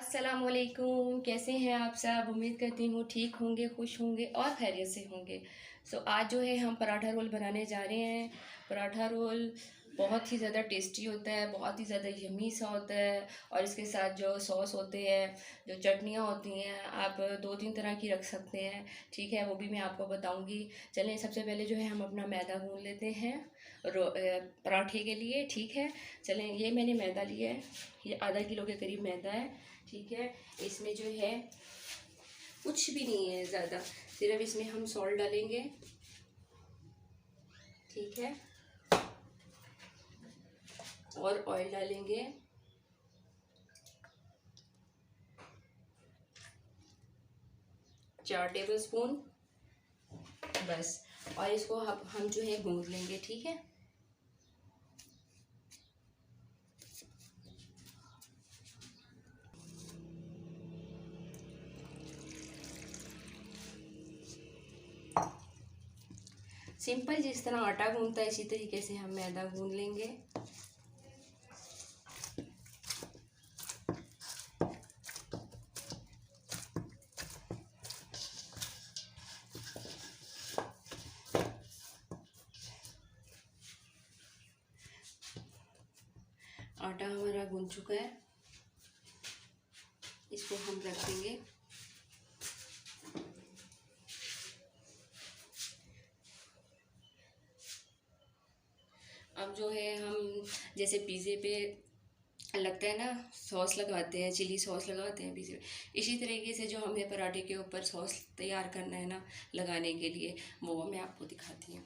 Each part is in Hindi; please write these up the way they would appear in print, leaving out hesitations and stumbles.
अस्सलाम वालेकुम। कैसे हैं आप सब? उम्मीद करती हूँ ठीक होंगे, खुश होंगे और खैरियत से होंगे। आज जो है हम पराठा रोल बनाने जा रहे हैं। पराठा रोल बहुत ही ज़्यादा टेस्टी होता है, बहुत ही ज़्यादा यम्मी सा होता है। और इसके साथ जो सॉस होते हैं, जो चटनियाँ होती हैं, आप 2-3 तरह की रख सकते हैं। ठीक है, वो भी मैं आपको बताऊँगी। चलें, सबसे पहले जो है हम अपना मैदा गूँथ लेते हैं पराठे के लिए। ठीक है, चलें, ये मैंने मैदा लिया है, ये आधा किलो के करीब मैदा है। ठीक है, इसमें जो है कुछ भी नहीं है ज़्यादा, सिर्फ इसमें हम सॉल्ट डालेंगे। ठीक है, और ऑयल डालेंगे। चार टेबल स्पून बस। और इसको हम जो है गूंद लेंगे। ठीक है, सिंपल जिस तरह आटा गूंदता है इसी तरीके से हम मैदा गूंद लेंगे। आटा हमारा गूंद चुका है, इसको हम रख देंगे। अब जो है हम जैसे पिज़्ज़े पे लगता है ना, सॉस लगाते हैं, चिली सॉस लगाते हैं पिज़्ज़े पे, इसी तरीके से जो हमें पराठे के ऊपर सॉस तैयार करना है ना लगाने के लिए, वो मैं आपको दिखाती हूँ।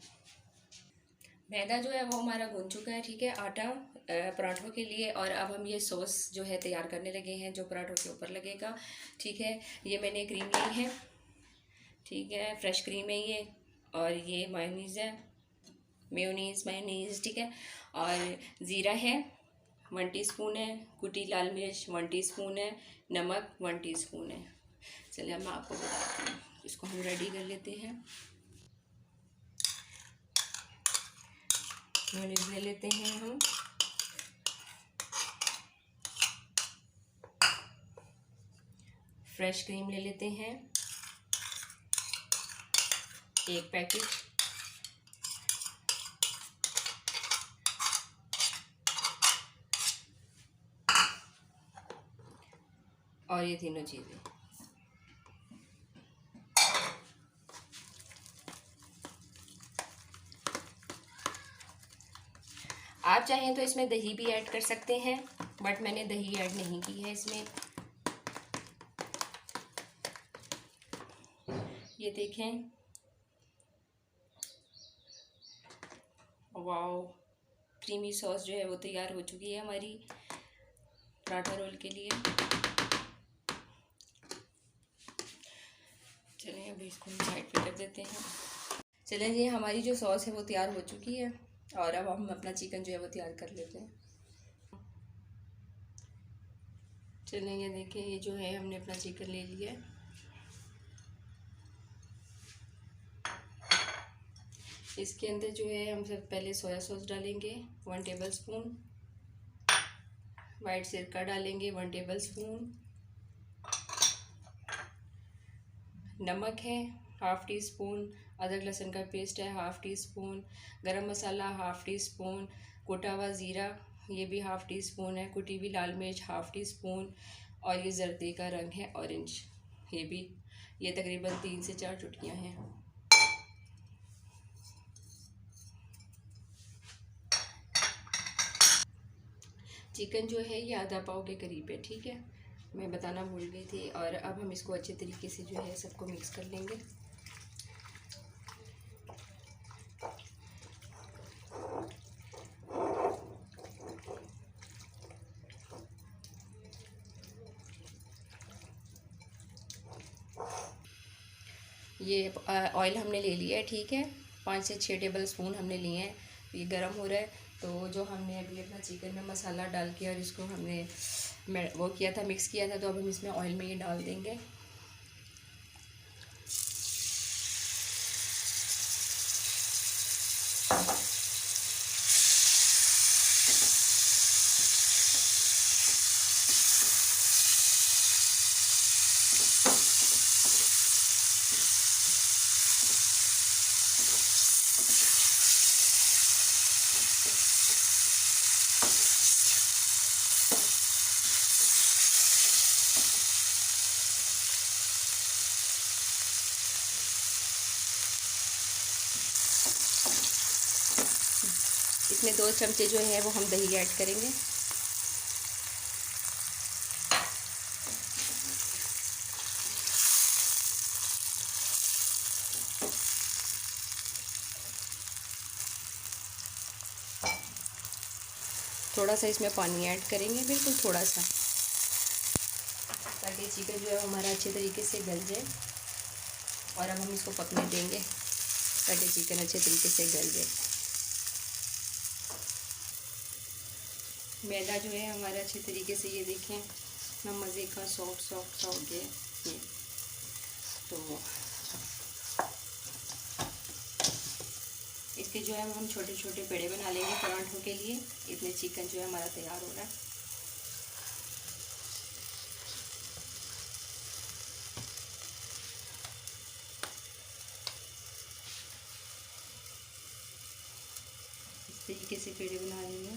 मैदा जो है वो हमारा गूंद चुका है। ठीक है, आटा पराठों के लिए। और अब हम ये सॉस जो है तैयार करने लगे हैं, जो पराठों के ऊपर लगेगा। ठीक है, ये मैंने क्रीम ली है। ठीक है, फ्रेश क्रीम है ये। और ये मायोनीज़ है, मायोनीज़। ठीक है, और ज़ीरा है 1 टीस्पून है, कुटी लाल मिर्च 1 टीस्पून है, नमक 1 टीस्पून है। चलिए अब मैं आपको बताती हूँ, इसको हम रेडी कर लेते हैं। मेयोनीज़ ले लेते हैं हम। फ्रेश क्रीम ले लेते हैं 1 पैकेट। और ये तीनों चीज़ें। आप चाहें तो इसमें दही भी ऐड कर सकते हैं, बट मैंने दही ऐड नहीं की है इसमें। ये देखें, वाओ, क्रीमी सॉस जो है वो तैयार हो चुकी है हमारी पराठा रोल के लिए। चलें अभी इसको हम साइड पे कर देते हैं। चलें जी, हमारी जो सॉस है वो तैयार हो चुकी है। और अब हम अपना चिकन जो है वो तैयार कर लेते हैं। चलें, ये देखें, ये जो है हमने अपना चिकन ले लिया है। इसके अंदर जो है हम सब पहले सोया सॉस डालेंगे 1 टेबल स्पून, वाइट सिरका डालेंगे 1 टेबल स्पून, नमक है 1/2 टी स्पून, अदरक लहसुन का पेस्ट है 1/2 टी स्पून, गरम मसाला 1/2 टी स्पून, कुटा हुआ ज़ीरा ये भी 1/2 टी स्पून है, कुटी हुई लाल मिर्च 1/2 टी स्पून, और ये जर्दे का रंग है ऑरेंज, ये तकरीबन 3 से 4 चुटकियाँ हैं। चिकन जो है ये आधा पाव के करीब है। ठीक है, मैं बताना भूल गई थी। और अब हम इसको अच्छे तरीके से जो है सबको मिक्स कर लेंगे। ये ऑयल हमने ले लिया है। ठीक है, 5 से 6 टेबल स्पून हमने लिए हैं। ये गर्म हो रहा है, तो जो हमने अभी अपना चिकन में मसाला डाल के और इसको हमने वो किया था, मिक्स किया था, तो अब हम इसमें ऑयल में ये डाल देंगे। इसमें 2 चमचे जो है वो हम दही ऐड करेंगे। थोड़ा सा इसमें पानी ऐड करेंगे, बिल्कुल थोड़ा सा, ताकि चिकन जो है हमारा अच्छे तरीके से गल जाए। और अब हम इसको पकने देंगे ताकि चिकन अच्छे तरीके से गल जाए। मैदा जो है हमारा अच्छे तरीके से, ये देखें ना, मज़े का सॉफ्ट सॉफ्ट सा हो गया ये। तो इसके जो है हम छोटे छोटे पेड़े बना लेंगे पराठों के लिए। इतने चिकन जो है हमारा तैयार हो रहा है। इस तरीके से पेड़े बना लेंगे।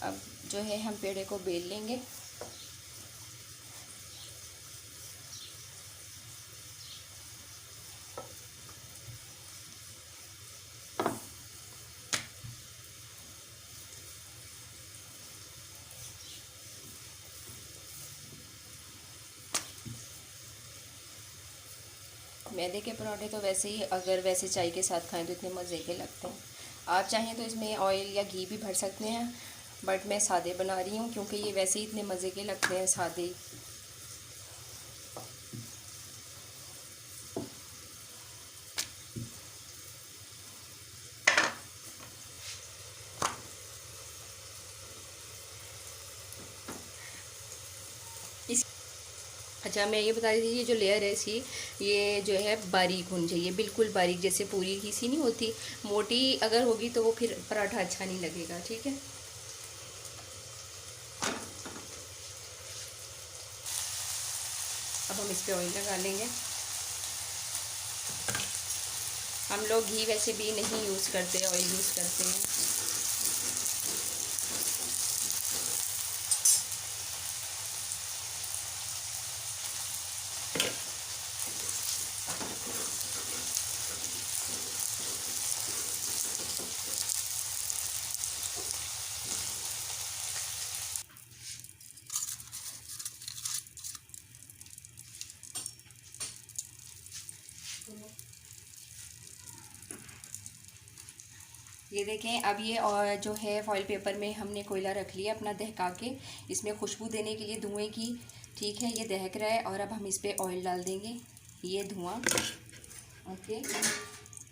अब जो है हम पेड़े को बेल लेंगे। मैदे के पराठे तो वैसे ही, अगर वैसे चाय के साथ खाएं तो इतने मज़े के लगते हैं। आप चाहें तो इसमें ऑयल या घी भी भर सकते हैं, बट मैं सादे बना रही हूँ क्योंकि ये वैसे ही इतने मज़े के लगते हैं सादे ही। इस अच्छा, मैं ये बता रही थी, ये जो लेयर है इसकी, ये जो है बारीक होनी चाहिए, बिल्कुल बारीक, जैसे पूरी की सी नहीं होती। मोटी अगर होगी तो वो फिर पराठा अच्छा नहीं लगेगा, ठीक है। अब हम इस पर ऑयल लगा लेंगे। हम लोग घी वैसे भी नहीं यूज़ करते, ऑयल यूज़ करते हैं। ये देखें, अब ये और जो है फॉइल पेपर में हमने कोयला रख लिया अपना दहका के, इसमें खुशबू देने के लिए धुएं की, ठीक है। ये दहक रहा है और अब हम इस पर ऑयल डाल देंगे, ये धुआं, ओके।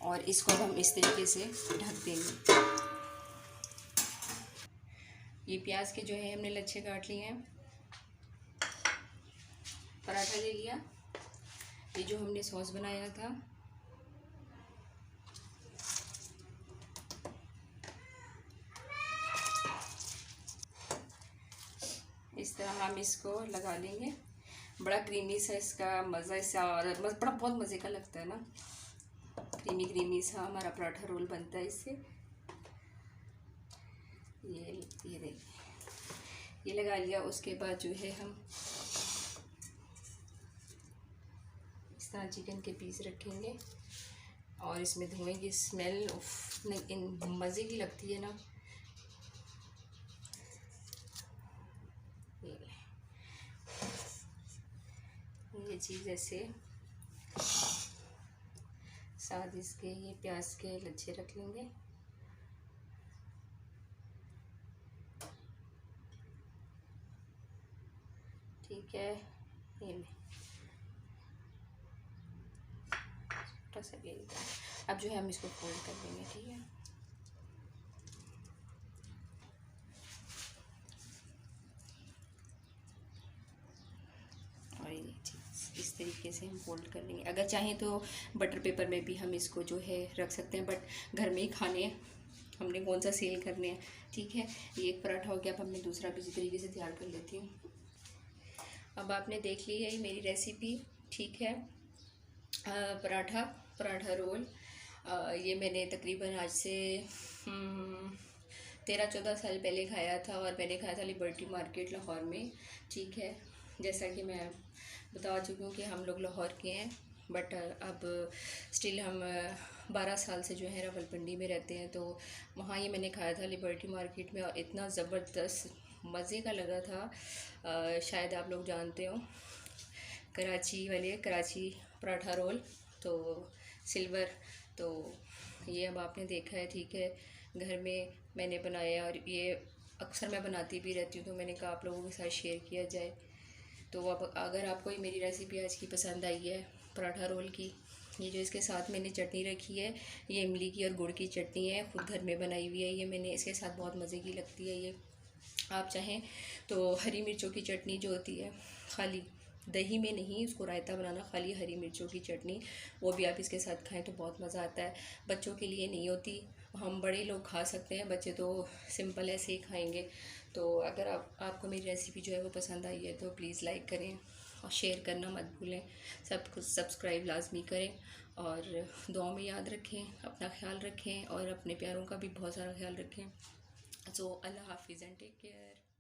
और इसको हम इस तरीके से ढक देंगे। ये प्याज के जो है हमने लच्छे काट लिए हैं, पराठा ले लिया, ये जो हमने सॉस बनाया था, इस तरह हम इसको लगा लेंगे। बड़ा क्रीमी सा इसका मज़ा सा, और बड़ा बहुत मज़े का लगता है ना, क्रीमी क्रीमी सा हमारा पराठा रोल बनता है इससे। ये देखिए, ये लगा लिया। उसके बाद जो है हम इस तरह चिकन के पीस रखेंगे और इसमें धुएं की स्मेल इन मज़े की लगती है ना। ये चीज़ ऐसे साथ इसके ये प्याज के लच्छे रख लेंगे। ठीक है, ये छोटा सा बेल अब जो है हम इसको फोल्ड कर देंगे, ठीक है। इस तरीके से हम फोल्ड कर लेंगे। अगर चाहें तो बटर पेपर में भी हम इसको जो है रख सकते हैं, बट घर में ही खाने हैं, हमने कौन सा सेल करने हैं। ठीक है, ये एक पराठा हो गया। अब मैं दूसरा भी इसी तरीके से तैयार कर लेती हूँ। अब आपने देख ली है मेरी रेसिपी। ठीक है, पराठा रोल, ये मैंने तकरीबन आज से 13-14 साल पहले खाया था, और मैंने खाया था लिबर्टी मार्केट लाहौर में। ठीक है, जैसा कि मैं बता चुकी हूँ कि हम लोग लाहौर के हैं, बट अब स्टिल हम 12 साल से जो है रावलपिंडी में रहते हैं। तो वहाँ ये मैंने खाया था लिबर्टी मार्केट में, और इतना ज़बरदस्त मज़े का लगा था। शायद आप लोग जानते हो कराची पराठा रोल, तो सिल्वर। तो ये अब आपने देखा है। ठीक है, घर में मैंने बनाया, और ये अक्सर मैं बनाती भी रहती हूँ, तो मैंने कहा आप लोगों के साथ शेयर किया जाए। तो अब अगर आपको ये मेरी रेसिपी आज की पसंद आई है पराठा रोल की, ये जो इसके साथ मैंने चटनी रखी है, ये इमली की और गुड़ की चटनी है, खुद घर में बनाई हुई है। ये मैंने इसके साथ बहुत मज़े की लगती है। ये आप चाहें तो हरी मिर्चों की चटनी जो होती है, खाली दही में नहीं उसको रायता बनाना, खाली हरी मिर्चों की चटनी, वो भी आप इसके साथ खाएं तो बहुत मज़ा आता है। बच्चों के लिए नहीं होती, हम बड़े लोग खा सकते हैं, बच्चे तो सिंपल ऐसे ही खाएंगे। तो अगर आपको मेरी रेसिपी जो है वो पसंद आई है तो प्लीज़ लाइक करें और शेयर करना मत भूलें। सब कुछ सब्सक्राइब लाजमी करें, और दुआ में याद रखें, अपना ख्याल रखें, और अपने प्यारों का भी बहुत सारा ख्याल रखें। सो अल्लाह हाफिज़ एंड टेक केयर।